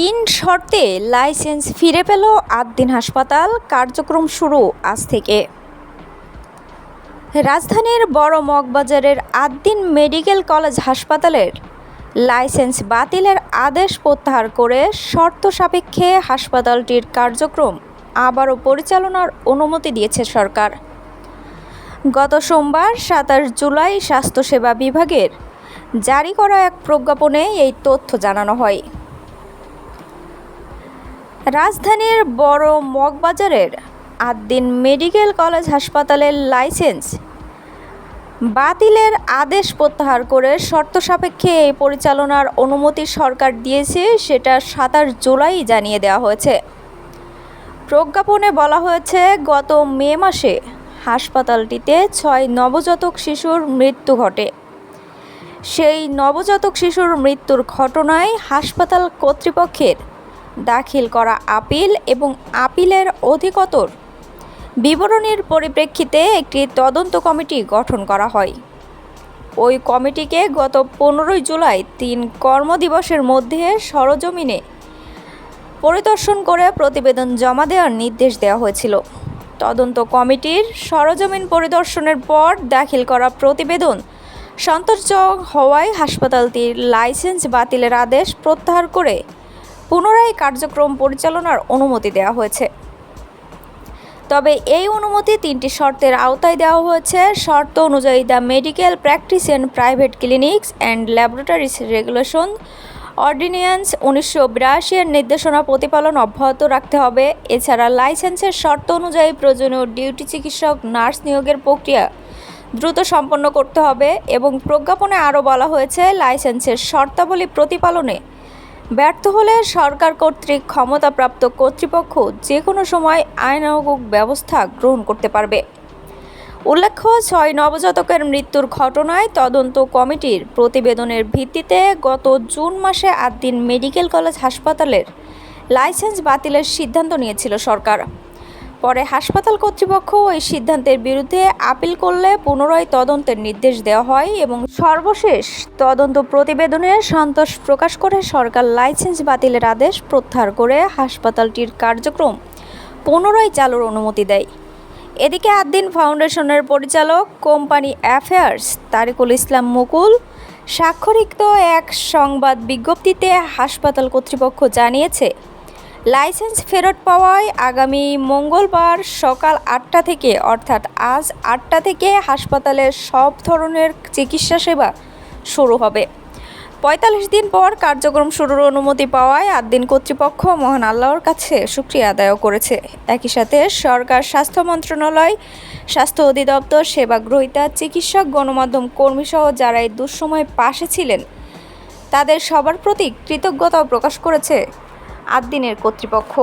তিন শর্তে লাইসেন্স ফিরে পেল আদ্দিন হাসপাতাল, কার্যক্রম শুরু আজ থেকে। রাজধানীর বড় মগবাজারের আদ্দিন মেডিকেল কলেজ হাসপাতালের লাইসেন্স বাতিলের আদেশ প্রত্যাহার করে শর্ত সাপেক্ষে হাসপাতালটির কার্যক্রম আবারও পরিচালনার অনুমতি দিয়েছে সরকার। গত সোমবার ২৭ জুলাই স্বাস্থ্যসেবা বিভাগের জারি করা এক প্রজ্ঞাপনে এই তথ্য জানানো হয়। রাজধানীর বড় মগবাজারের আদ্দিন মেডিকেল কলেজ হাসপাতালের লাইসেন্স বাতিলের আদেশ প্রত্যাহার করে শর্ত সাপেক্ষে এই পরিচালনার অনুমতি সরকার দিয়েছে, সেটা ২৭ জুলাই জানিয়ে দেওয়া হয়েছে। প্রজ্ঞাপনে বলা হয়েছে, গত মে মাসে হাসপাতালটিতে ৬ নবজাতক শিশুর মৃত্যু ঘটে। সেই নবজাতক শিশুর মৃত্যুর ঘটনায় হাসপাতাল কর্তৃপক্ষের দাখিল করা আপিল এবং আপিলের অধিকতর বিবরণীর পরিপ্রেক্ষিতে একটি তদন্ত কমিটি গঠন করা হয়। ওই কমিটিকে গত ১৫ জুলাই ৩ কর্মদিবসের মধ্যে সরজমিনে পরিদর্শন করে প্রতিবেদন জমা দেওয়ার নির্দেশ দেওয়া হয়েছিল। তদন্ত কমিটির সরজমিন পরিদর্শনের পর দাখিল করা প্রতিবেদন সন্তোষজনক হওয়ায় হাসপাতালটির লাইসেন্স বাতিলের আদেশ প্রত্যাহার করে পুনরায় কার্যক্রম পরিচালনার অনুমতি দেওয়া হয়েছে। তবে এই অনুমতি ৩টি শর্তের আওতায় দেওয়া হয়েছে। শর্ত অনুযায়ী the medical practice and private clinics and laboratories regulation ordinance ১৯৮২ এর নির্দেশনা প্রতিপালন অব্যাহত রাখতে হবে। এছাড়া লাইসেন্সের শর্ত অনুযায়ী প্রয়োজনীয় ডিউটি চিকিৎসক নার্স নিয়োগের প্রক্রিয়া দ্রুত সম্পন্ন করতে হবে এবং প্রজ্ঞাপনে আরও বলা হয়েছে, লাইসেন্সের শর্তাবলী প্রতিপালনে ব্যর্থ হলে সরকার কর্তৃক ক্ষমতাপ্রাপ্ত কর্তৃপক্ষ যে কোনো সময় আইনানুগ ব্যবস্থা গ্রহণ করতে পারবে। উল্লেখ্য, ৬ নবজাতকের মৃত্যুর ঘটনায় তদন্ত কমিটির প্রতিবেদনের ভিত্তিতে গত জুন মাসে আদ্দিন মেডিকেল কলেজ হাসপাতালের লাইসেন্স বাতিলের সিদ্ধান্ত নিয়েছিল সরকার। পরে হাসপাতাল কর্তৃপক্ষ ওই সিদ্ধান্তের বিরুদ্ধে আপিল করলে পুনরায় তদন্তের নির্দেশ দেওয়া হয় এবং সর্বশেষ তদন্ত প্রতিবেদনে সন্তোষ প্রকাশ করে সরকার লাইসেন্স বাতিলের আদেশ প্রত্যাহার করে হাসপাতালটির কার্যক্রম পুনরায় চালুর অনুমতি দেয়। এদিকে আদ্দিন ফাউন্ডেশনের পরিচালক কোম্পানি অ্যাফেয়ার্স তারিকুল ইসলাম মুকুল স্বাক্ষরিত এক সংবাদ বিজ্ঞপ্তিতে হাসপাতাল কর্তৃপক্ষ জানিয়েছে, লাইসেন্স ফেরত পাওয়ায় আগামী মঙ্গলবার সকাল ৮টা থেকে অর্থাৎ আজ ৮টা থেকে হাসপাতালের সব ধরনের চিকিৎসা সেবা শুরু হবে। ৪৫ দিন পর কার্যক্রম শুরুর অনুমতি পাওয়ায় আদ্দিন কর্তৃপক্ষ মহান আল্লাহর কাছে শুকরিয়া আদায় করেছে। একই সাথে সরকার স্বাস্থ্য মন্ত্রণালয়, স্বাস্থ্য অধিদপ্তর, সেবাগ্রহীতা, চিকিৎসক, গণমাধ্যম কর্মীসহ যারা এই দুঃসময়ে পাশে ছিলেন তাদের সবার প্রতি কৃতজ্ঞতাও প্রকাশ করেছে আদ্দিনের কর্তৃপক্ষ।